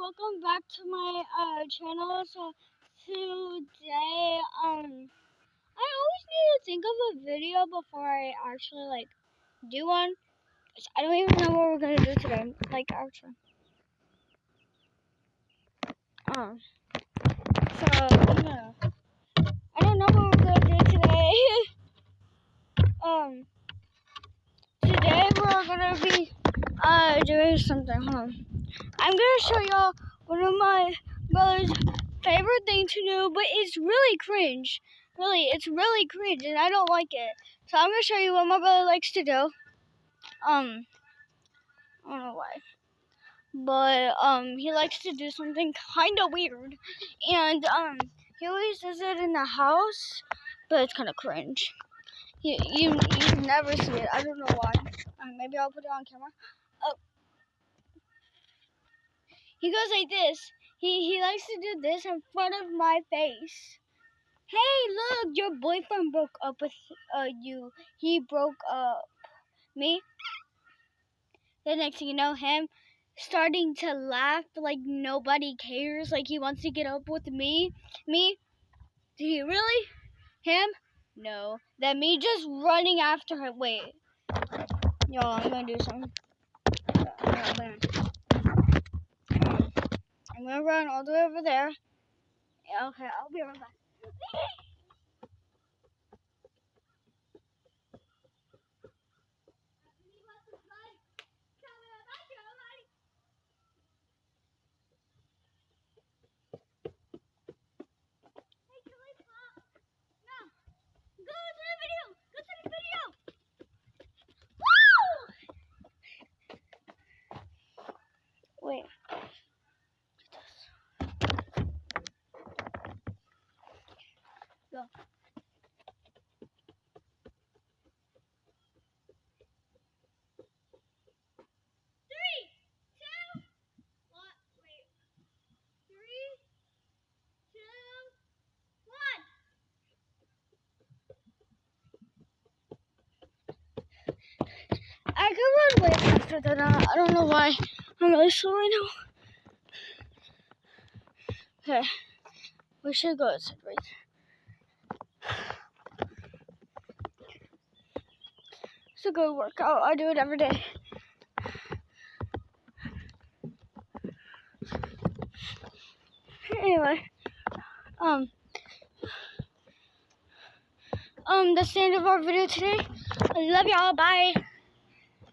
welcome back to my channel. So today I always need to think of a video before I actually do one. 'Cause I don't even know what we're gonna do today. Actually. So yeah. I don't know what we're gonna do today. Today we're gonna be doing something. Hold on. I'm gonna show y'all one of my brother's favorite thing to do, but it's really cringe. Really, it's really cringe, and I don't like it. So I'm gonna show you what my brother likes to do. I don't know why, but he likes to do something kind of weird, and he always does it in the house, but it's kind of cringe. You never see it. I don't know why. Maybe I'll put it on camera. Oh, he goes like this. He likes to do this in front of my face. Hey, look, your boyfriend broke up with you. He broke up me. The next thing you know, him starting to laugh like nobody cares. Like he wants to get up with me. Me? Did he really? Him? No. Then me just running after him. Wait. Y'all, I'm gonna do something. I'm gonna run all the way over there. Yeah, okay, I'll be right back. Wait. Go. 3, 2, 1. Wait. 3, 2, 1. I could run way faster than that. I don't know why. I'm really slow right now. Okay. We should go outside right there. It's a good workout. I do it every day. Anyway, that's the end of our video today. I love y'all. Bye.